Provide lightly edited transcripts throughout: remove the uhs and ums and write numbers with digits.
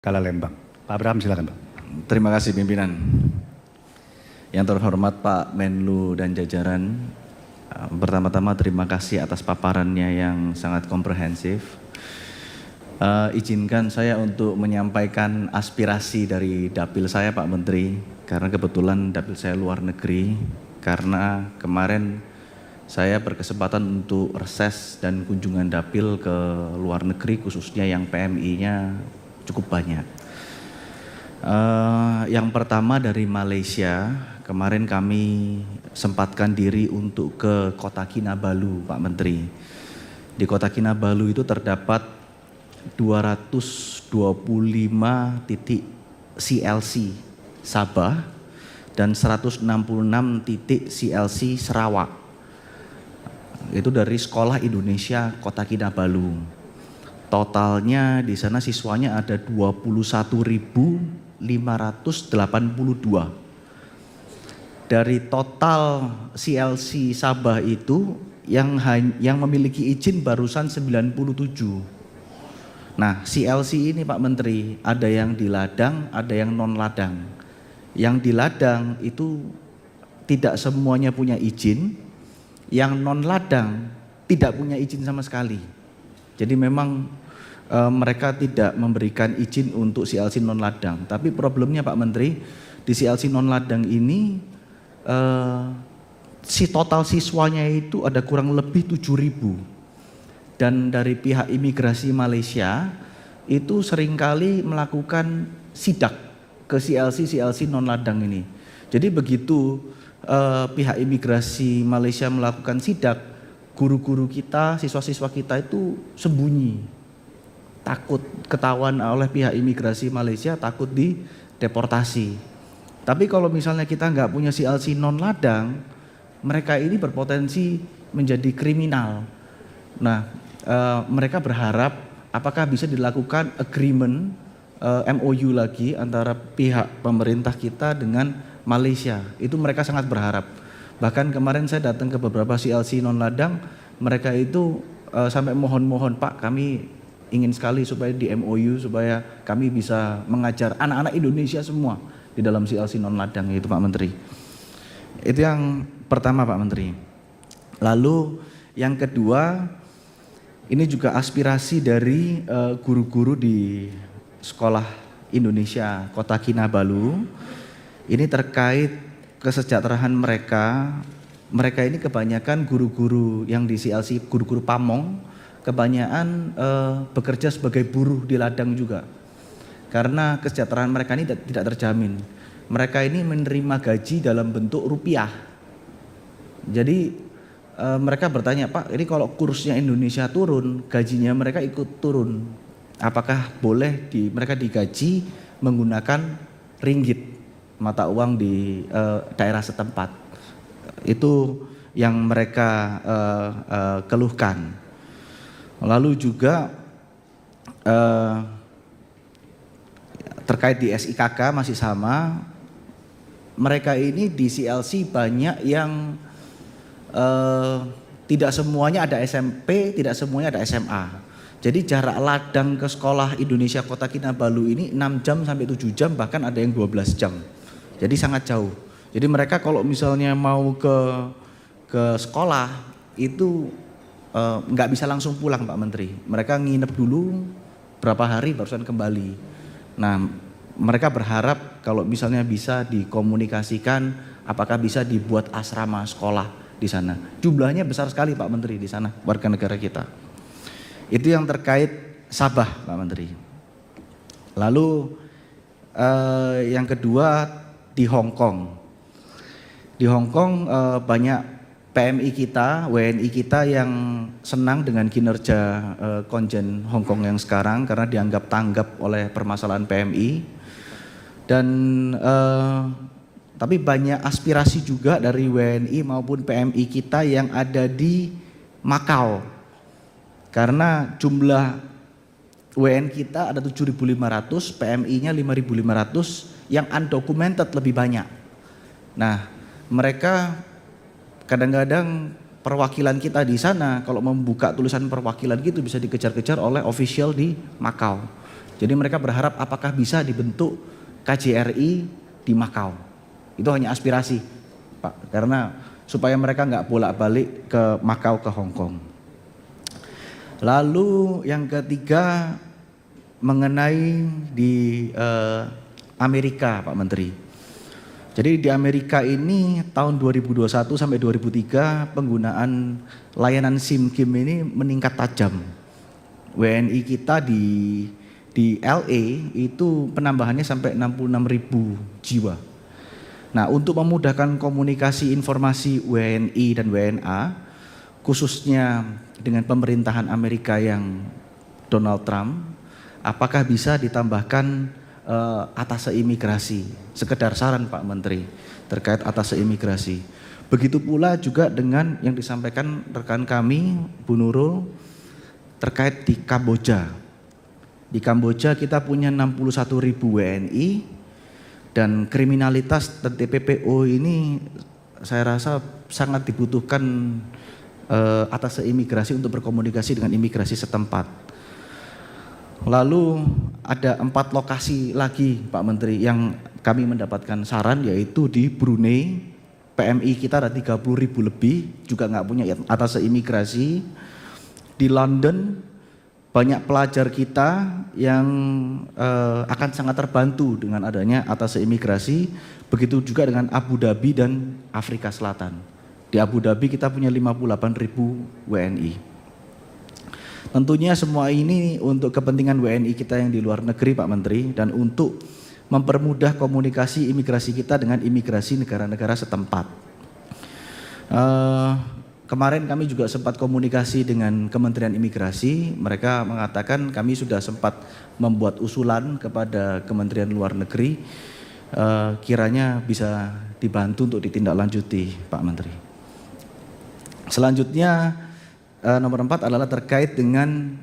Kala Lembang. Pak Abraham silakan Pak. Terima kasih pimpinan. Yang terhormat Pak Menlu dan jajaran, pertama-tama terima kasih atas paparannya yang sangat komprehensif. Izinkan saya untuk menyampaikan aspirasi dari dapil saya Pak Menteri, karena kebetulan dapil saya luar negeri, karena kemarin saya berkesempatan untuk reses dan kunjungan dapil ke luar negeri, khususnya yang PMI-nya cukup banyak. Yang pertama dari Malaysia, kemarin kami sempatkan diri untuk ke Kota Kinabalu Pak Menteri. Di Kota Kinabalu itu terdapat 225 titik CLC Sabah dan 166 titik CLC Sarawak. Itu dari Sekolah Indonesia Kota Kinabalu. Totalnya di sana siswanya ada 21.582. Dari total CLC Sabah itu yang memiliki izin barusan 97. Nah, CLC ini Pak Menteri, ada yang di ladang, ada yang non ladang. Yang di ladang itu tidak semuanya punya izin. Yang non ladang tidak punya izin sama sekali. Jadi memang mereka tidak memberikan izin untuk CLC non ladang. Tapi problemnya Pak Menteri, di CLC non ladang ini si total siswanya itu ada kurang lebih 7.000. Dan dari pihak imigrasi Malaysia itu seringkali melakukan sidak ke CLC non ladang ini. Jadi begitu pihak imigrasi Malaysia melakukan sidak, guru-guru kita, siswa-siswa kita itu sembunyi, takut ketahuan oleh pihak imigrasi Malaysia, takut dideportasi. Tapi kalau misalnya kita nggak punya CLC non ladang, mereka ini berpotensi menjadi kriminal. Nah, mereka berharap apakah bisa dilakukan agreement MOU lagi antara pihak pemerintah kita dengan Malaysia. Itu mereka sangat berharap. Bahkan kemarin saya datang ke beberapa CLC non ladang, mereka itu sampai mohon-mohon, Pak, kami ingin sekali supaya di MOU supaya kami bisa mengajar anak-anak Indonesia semua di dalam CLC non ladang itu Pak Menteri. Itu yang pertama Pak Menteri. Lalu yang kedua, ini juga aspirasi dari guru-guru di Sekolah Indonesia Kota Kinabalu. Ini terkait kesejahteraan mereka. Mereka ini kebanyakan guru-guru yang di CLC, guru-guru pamong, kebanyakan bekerja sebagai buruh di ladang juga. Karena kesejahteraan mereka ini tidak terjamin. Mereka ini menerima gaji dalam bentuk rupiah. Jadi mereka bertanya, Pak, ini kalau kursnya Indonesia turun, gajinya mereka ikut turun. Apakah boleh mereka digaji menggunakan ringgit, mata uang di daerah setempat? Itu yang mereka keluhkan. Lalu juga terkait di SIKK masih sama. Mereka ini di CLC banyak yang tidak semuanya ada SMP, tidak semuanya ada SMA. Jadi jarak ladang ke Sekolah Indonesia Kota Kinabalu ini 6 jam sampai 7 jam, bahkan ada yang 12 jam. Jadi sangat jauh. Jadi mereka kalau misalnya mau ke sekolah itu nggak bisa langsung pulang Pak Menteri. Mereka nginep dulu berapa hari barusan kembali. Nah, mereka berharap kalau misalnya bisa dikomunikasikan apakah bisa dibuat asrama sekolah di sana. Jumlahnya besar sekali Pak Menteri di sana, warga negara kita. Itu yang terkait Sabah Pak Menteri. Lalu yang kedua di Hong Kong. Di Hong Kong banyak PMI kita, WNI kita yang senang dengan kinerja konjen Hong Kong yang sekarang karena dianggap tanggap oleh permasalahan PMI. Dan tapi banyak aspirasi juga dari WNI maupun PMI kita yang ada di Makau. Karena jumlah WN kita ada 7.500, PMI-nya 5.500, yang undocumented lebih banyak. Nah, mereka kadang-kadang perwakilan kita di sana kalau membuka tulisan perwakilan gitu bisa dikejar-kejar oleh official di Makau. Jadi mereka berharap apakah bisa dibentuk KJRI di Makau. Itu hanya aspirasi, Pak, karena supaya mereka nggak bolak-balik ke Makau ke Hong Kong. Lalu yang ketiga mengenai di Amerika, Pak Menteri. Jadi di Amerika ini tahun 2021 sampai 2003 penggunaan layanan SIM GIM ini meningkat tajam. WNI kita di LA itu penambahannya sampai 66.000 jiwa. Nah, untuk memudahkan komunikasi informasi WNI dan WNA, khususnya dengan pemerintahan Amerika yang Donald Trump, apakah bisa ditambahkan atase imigrasi? Sekedar saran Pak Menteri terkait atase imigrasi. Begitu pula juga dengan yang disampaikan rekan kami Bu Nurul terkait di Kamboja. Di Kamboja kita punya 61.000 WNI dan kriminalitas dan TPPO ini saya rasa sangat dibutuhkan atase imigrasi untuk berkomunikasi dengan imigrasi setempat. Lalu ada 4 lokasi lagi Pak Menteri yang kami mendapatkan saran, yaitu di Brunei, PMI kita ada 30.000 lebih juga nggak punya atase imigrasi. Di London banyak pelajar kita yang akan sangat terbantu dengan adanya atase imigrasi. Begitu juga dengan Abu Dhabi dan Afrika Selatan. Di Abu Dhabi kita punya 58.000 WNI. Tentunya semua ini untuk kepentingan WNI kita yang di luar negeri Pak Menteri, dan untuk mempermudah komunikasi imigrasi kita dengan imigrasi negara-negara setempat. Kemarin kami juga sempat komunikasi dengan Kementerian Imigrasi. Mereka mengatakan kami sudah sempat membuat usulan kepada Kementerian Luar Negeri, kiranya bisa dibantu untuk ditindaklanjuti Pak Menteri. Selanjutnya nomor 4 adalah terkait dengan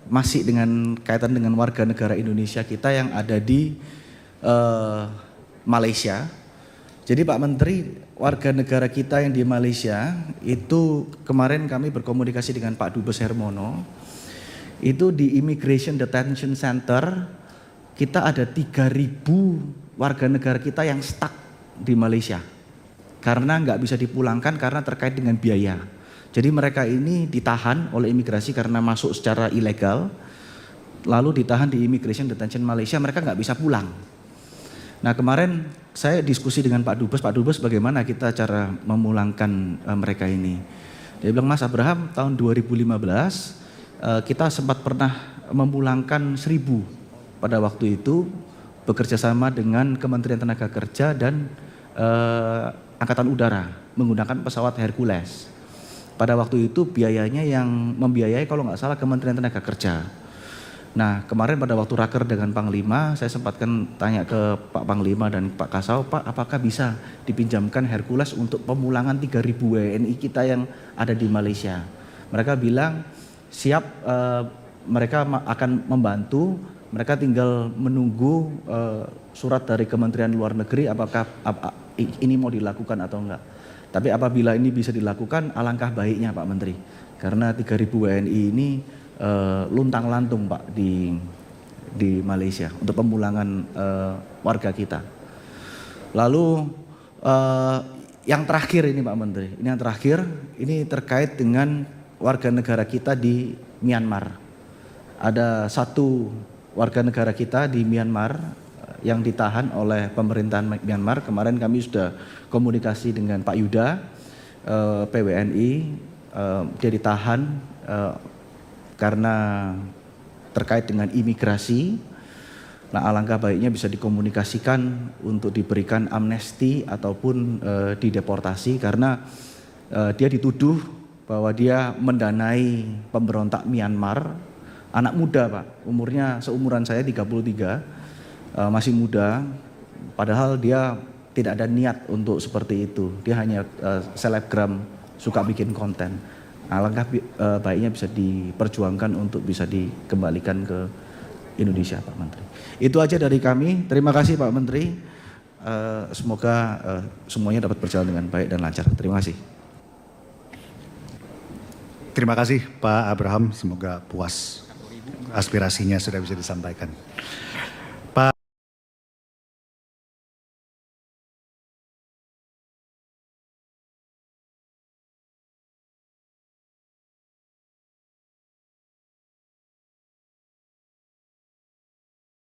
masih dengan kaitan dengan warga negara Indonesia kita yang ada di Malaysia. Jadi Pak Menteri, warga negara kita yang di Malaysia itu kemarin kami berkomunikasi dengan Pak Dubes Hermono. Itu di Immigration Detention Center kita ada 3.000 warga negara kita yang stuck di Malaysia karena nggak bisa dipulangkan karena terkait dengan biaya. Jadi mereka ini ditahan oleh imigrasi karena masuk secara ilegal, lalu ditahan di Immigration Detention Malaysia, mereka nggak bisa pulang. Nah kemarin saya diskusi dengan Pak Dubes bagaimana kita cara memulangkan mereka ini. Dia bilang, Mas Abraham, tahun 2015 kita sempat pernah memulangkan 1.000 pada waktu itu, bekerja sama dengan Kementerian Tenaga Kerja dan Angkatan Udara menggunakan pesawat Hercules. Pada waktu itu biayanya yang membiayai kalau nggak salah Kementerian Tenaga Kerja. Nah kemarin pada waktu raker dengan Panglima, saya sempatkan tanya ke Pak Panglima dan Pak Kasau, Pak apakah bisa dipinjamkan Hercules untuk pemulangan 3.000 WNI kita yang ada di Malaysia. Mereka bilang siap, mereka akan membantu, mereka tinggal menunggu surat dari Kementerian Luar Negeri apakah ini mau dilakukan atau enggak. Tapi apabila ini bisa dilakukan, alangkah baiknya Pak Menteri. Karena 3.000 WNI ini luntang-lantung Pak di Malaysia untuk pemulangan warga kita. Lalu yang terakhir ini Pak Menteri, ini yang terakhir, ini terkait dengan warga negara kita di Myanmar. Ada 1 warga negara kita di Myanmar yang ditahan oleh pemerintahan Myanmar. Kemarin kami sudah komunikasi dengan Pak Yuda, PWNI, dia ditahan karena terkait dengan imigrasi. Nah alangkah baiknya bisa dikomunikasikan untuk diberikan amnesti ataupun dideportasi karena dia dituduh bahwa dia mendanai pemberontak Myanmar, anak muda Pak, umurnya seumuran saya 33, masih muda, padahal dia tidak ada niat untuk seperti itu. Dia hanya selebgram, suka bikin konten. Alangkah baiknya bisa diperjuangkan untuk bisa dikembalikan ke Indonesia Pak Menteri. Itu aja dari kami. Terima kasih Pak Menteri. Semoga semuanya dapat berjalan dengan baik dan lancar. Terima kasih. Terima kasih Pak Abraham, semoga puas. aspirasinya sudah bisa disampaikan.